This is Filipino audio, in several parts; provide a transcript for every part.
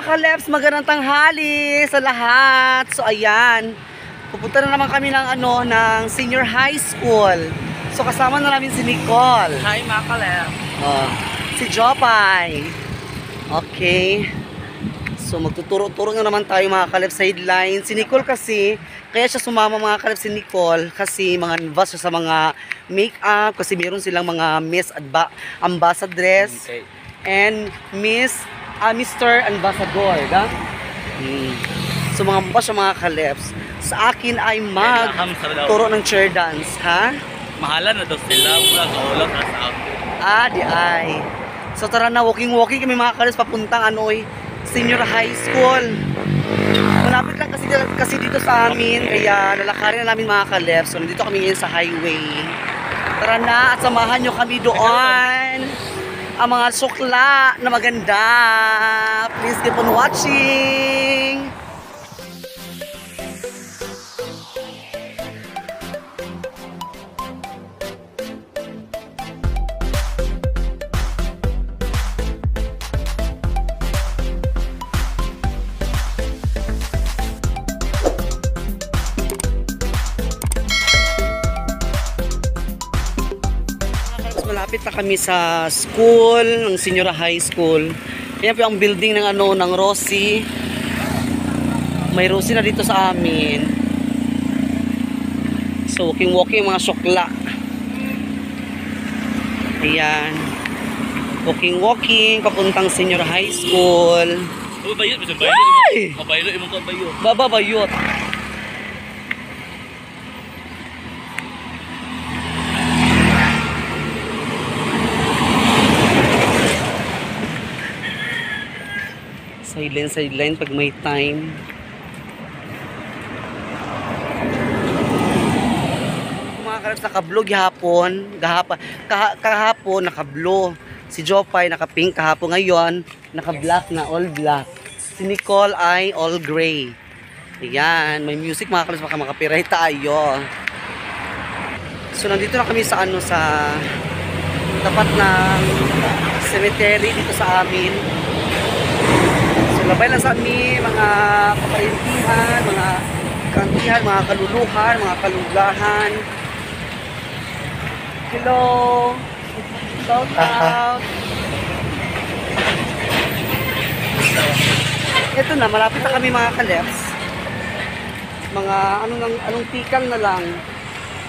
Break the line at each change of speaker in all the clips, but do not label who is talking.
Kaleps, magandang tanghali sa lahat. So ayan, pupunta na naman kami ng senior high school. So kasama na namin si Nicole.
Hi mga Kaleps.
Si Jopay. Okay. So magtuturo-turo na naman tayo mga Kaleps sa headline. Si Nicole kasi, kaya siya sumama mga Kaleps si Nicole kasi mga advance siya sa mga make-up kasi meron silang mga Miss Ambassadress and Mr. Ambassador, da? So mga boss mga Kaleps, sa akin ay magturo ng chair dance, ha?
Mahalan na daw sila, mula sa ulap na sa ako.
Di ay. So tara na, walking kami mga Kaleps papuntang senior high school. Malapit lang kasi dito sa amin, kaya lalakarin na namin mga Kaleps. So nandito kami ngayon sa highway. Tara na at samahan nyo kami doon. Ang mga sukla na maganda. Please keep on watching. Malapit na kami sa school, ng senior high school. Kaya po ang building ng Rosie. May Rosie na dito sa amin. So walking mga sukla. Ayan. Walking papuntang senior high school.
Babayot, mabayot, imong kabayot.
Babayot. Sideline pag may time. Mga Kaleps, naka-blue kahapon naka-blue. Si Jopay naka-pink kahapon, ngayon naka-black na, all black. Si Nicole ay all gray. Ayan, may music mga Kaleps, baka makapiray tayo. So nandito na kami sa tapat ng cemetery dito sa amin. Labay lang sa amin, mga kaparintihan, mga kantihan, mga kaluluhan, mga kalulahan. Hello! Shout out! Ito na, malapit na kami mga Kaleps. Mga anong tikang na lang.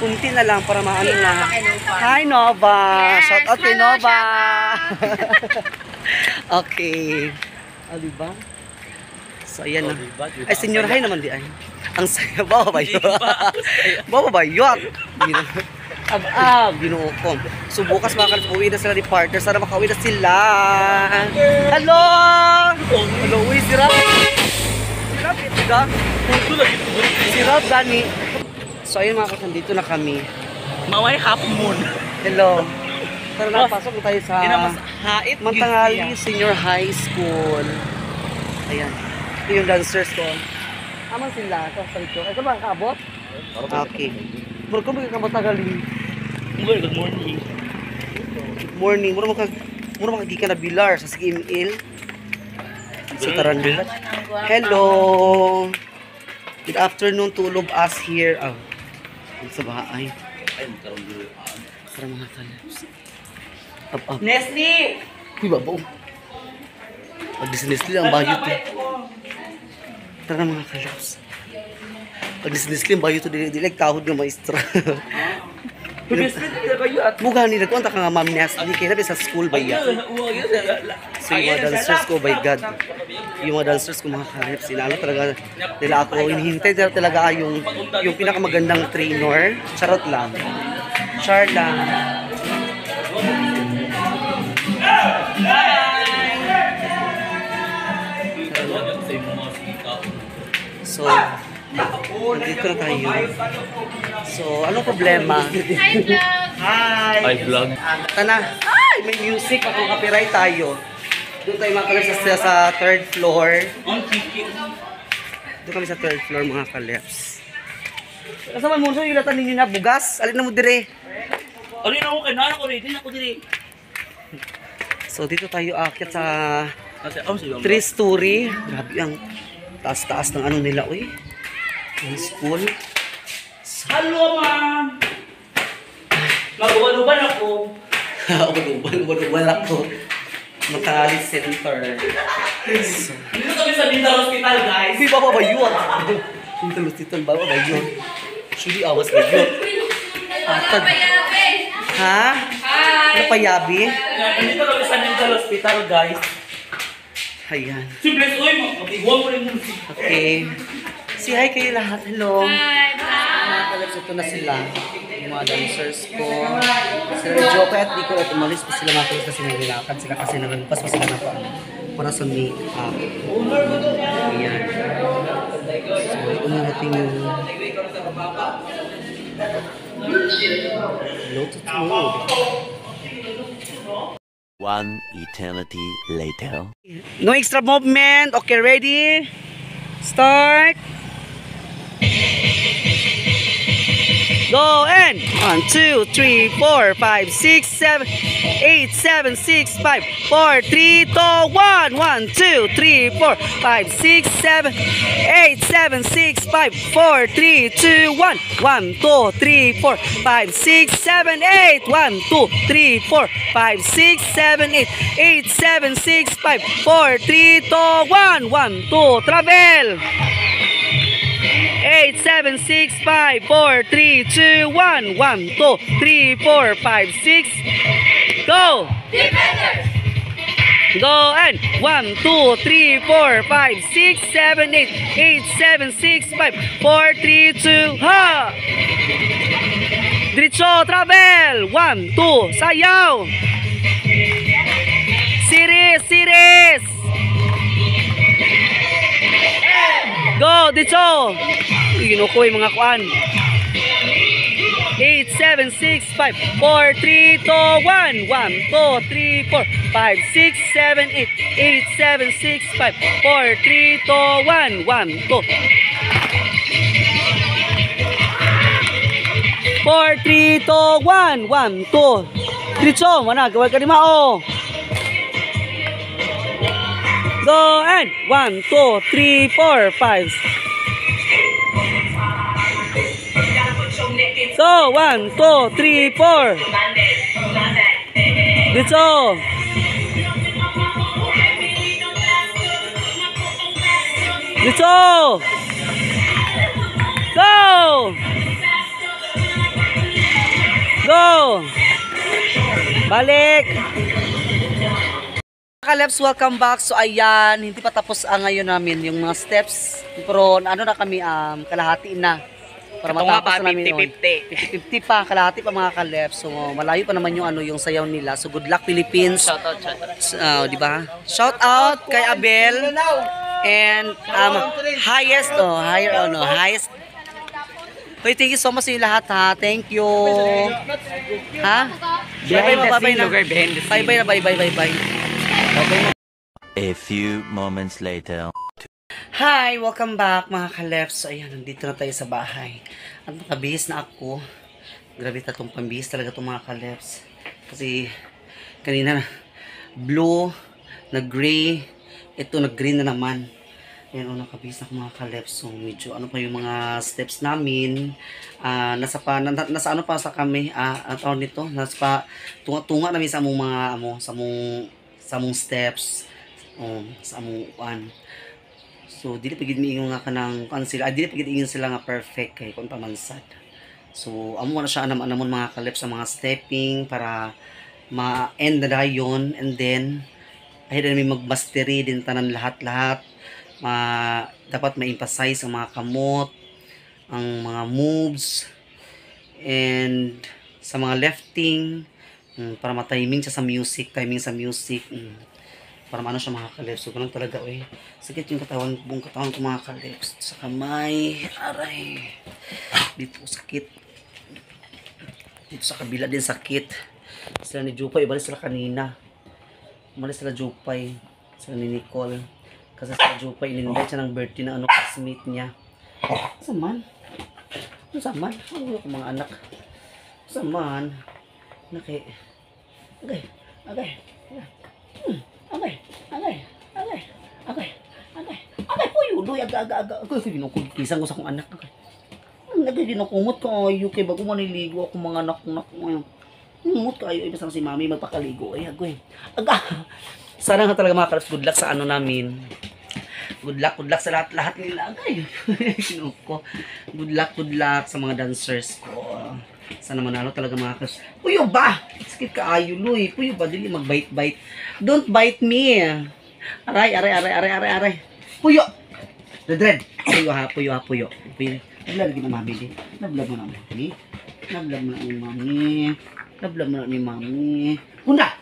Kunti na lang para maano na. Hi Nova!
Yes,
Shout out kay
hello,
Nova!
shout
Okay. Diba? So ayan na. Ay, senior high naman di ay. Ang saya. Bababayot. Bababayot. Ginoo ko. So bukas mga Kaleps, uwi na sila ni partner. Sana makauwi na sila. Hello! Hello, uwi si Rap. Si Rap, ito ka? Si Rap, Dani. So ayun mga Kaleps, dito na kami.
Maway hapon muna.
Hello. Tara na, pasok tayo sa
hait
Mantangali Senior High School. Ayan. Ito yung dancers ko. Aman sila. Ito ba, kaabot? Okay. Mura ko magkakamatagali.
Good morning.
Good morning. Mura magkagika na bilar sa CML. So tara na. Hello. Good afternoon to all of us here. Sa bahay. Tara mga Kaleps. Up.
Nestle!
Uy, babaw. Pag-Nestle ang bayot to. Tara mga Kaleps. Pag-Nestle ang bayot to, dilag tahod ng maestra. Mugha nila ko, ang taka nga ma'am Nestle. Kaya sabi sa school ba yan? So yung mga dancers ko, by God. Yung mga dancers ko mga Kaleps, sinalo talaga nila ako. Hinihintay talaga yung pinakamagandang trainer. Charot lang. Char lang. So, nandito na tayo. So, anong problema?
Hi, vlog!
Hi vlog.
Tana, ay, may music. Makakapiright tayo. Doon tayo mga Kaleps sa third floor. Doon kami sa third floor mga Kaleps. Kasama mo, yung latan ninyo na bugas. Alin na mo dire.
Alin ako, kailangan ko rin. Din ako dire.
So dito tayo aakyat sa
Kasi, oh, sige.
3-story. Grabe ang taas-taas ng ano nila, uy. Ang school.
Hello, ma'am! Mag-uban ako.
Uban ako. Makalit center.
Dito kami sa Bindal Hospital, guys.
Hindi ba ba yun? Hospital ba ba yun? Actually, awas ba yun? Atag. Ha? Ano pa yabi?
Dito kami sa Bindal Hospital, guys.
Ayan.
Si Bless, uy, mapiguan mo rin mo.
Okay. Say hi kayo lahat. Hello. Mga kalabs, ito na sila. Yung mga dancers ko. Sila ni Jopa at Nico at umalis pa sila mga kalabs kasi naglalakad sila kasi naglampas pa sila na para sa make-up. Ayan. So, ito na natin yung loaded mode.
One eternity later.
No extra movement. Okay, ready? Start. Go and 1, 2, 3, 4, 5, 6, 7, 8, 7, 6, 5, 4, 3, 2, 1, 1, 2, 3, 4, 5, 6, 7, 8, 7, 6, 5, 4, 3, 2, 1, 1, 2, 3, 4, 5, 6, 7, 8, 1, 2, 3, 4, 5, 6, 7, 8, 8, 7, 6, 5, 4, 3, 2, 1, 1, 2, travel! 8, 7, 6, 5, 4, 3, 2, 1, 1, 2, 3, 4, 5, 6, go! Defenders! Go and 1, 2, 3, 4, 5, 6, 7, 8, 8, 7, 6, 5, 4, 3, 2, ha! Diretso, travel! 1, 2, sayaw! Series, series! Go, dito! Ginukuha yung mga kuan. 8, 7, 6, 5, 4, 3, 2, 1, 1, 2, 3, 4, 5, 6, 7, 8, 8, 7, 6, 5, 4, 3, 2, 1, 1, 2. 4, 3, 2, 1, 1, 2. Dito, mana, gawin ka ni Mao. Go and 1, 2, 3, 4, 5. Go 1, 2, 3, 4. Dito. Dito. Go. Go. Balik. Kalebs, welcome back. So ayan, hindi pa tapos ang ngayon namin yung mga steps. Pero ano na kami, kalahati na. Para matapos na namin yun. 50-50 pa, kalahati pa mga kalebs. So malayo pa naman yung yung sayaw nila. So good luck Philippines.
Shout out, shout out.
Di ba? Shout out kay Abel. And highest. Hoy, thank you so much sa inyo lahat ha. Thank you. Ha? Bye-bye na. Bye-bye na, bye-bye.
A few moments later.
Hi! Welcome back mga kalefs. So ayan, nandito na tayo sa bahay. At nakabihis na ako. Grabe tatong pambihis talaga itong mga kalefs. Kasi kanina blue, nag-gray, ito nag-green na naman. Ayan, nakabihis na ako mga kalefs. So medyo ano pa yung mga steps namin. Nasa ano pa sa kami, ang tawag nito, nasa tunga-tunga namin sa among mga sa among steps. Sa among so dili pagid miingon nga kanang sila, dili pagid ingon sila nga perfect kay kun pamansad. So amo na siya anamon mga kalep sa mga stepping para ma-end na dayon, and then ahead na mi mag-mastery din tanan lahat-lahat. Dapat ma-emphasize ang mga kamot, ang mga moves, and sa mga lifting, para ma-timing siya sa music, para maano siya mga kalips. So ganun talaga sakit yung buong katawan ko mga kalips. Sa kamay, aray, dito sakit, dito sa kabila din sakit. Sila ni Jupay, ibalis sila kanina, umalis sila Jupay, sila ni Nicole, kasi sila Jupay in-invite siya ng birthday na classmate niya. Saman ano yung mga anak saman okay. Doy, aga. Ako, kisan ko sa akong anak. Nagaginukumot ko, ayo kay bago maniligo ako mga anak ko. Kumot kayo, ibig si mami magpakaligo. Ay, agoy. Aga. Sana nga talaga mga kalabs, good luck sa ano namin. Good luck sa lahat nila. Agay. Sinuot ko. Good luck sa mga dancers ko. Sana manalo talaga mga kalabs. Puyo ba? Sakit ka ayo, Luy. Puyo ba? Dili mag-bite. Don't bite me. Aray. Puyo. Dread. Puyo. Nablag na mami. Nablag mo na ni mami. Hunda!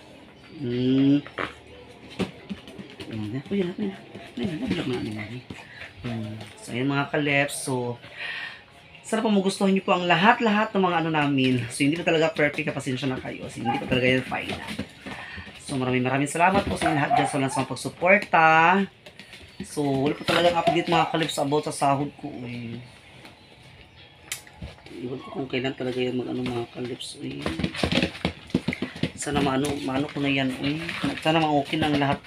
Puyo na. Nablag na ni mami. So, ayan mga kaleps. So, sana po magustuhan niyo po ang lahat-lahat ng mga ano namin. So, hindi pa talaga perfect. Pasensya na kayo. So, hindi pa talaga yan final. So, maraming salamat po sa inyo lahat dyan sa lansang pagsuporta. So, wala pa talagang update mga kaleps about sa sahod ko. Iwan ko kung kailan talaga yan mag-ano mga kaleps. Sana maano ko na yan. Sana ma-okay ng lahat.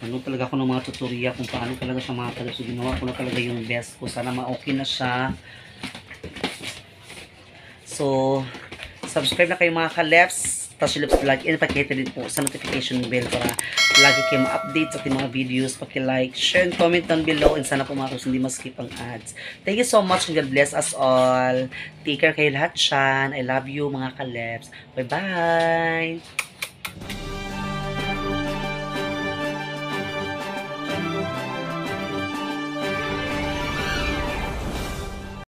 Ano talaga ako ng mga tutorial kung paano talaga siya mga kaleps. So, ginawa ko na talaga yung best ko. Sana ma-okay na siya. So, subscribe na kayo mga kaleps. Tapos like and pakita din po sa notification bell para lagi kayo ma-update sa ating mga videos. Paki-like, share, and comment down below. And sana po mga kaleps hindi ma-skip ang ads. Thank you so much and God bless us all. Take care kayo lahat dyan. I love you mga kaleps. Bye-bye!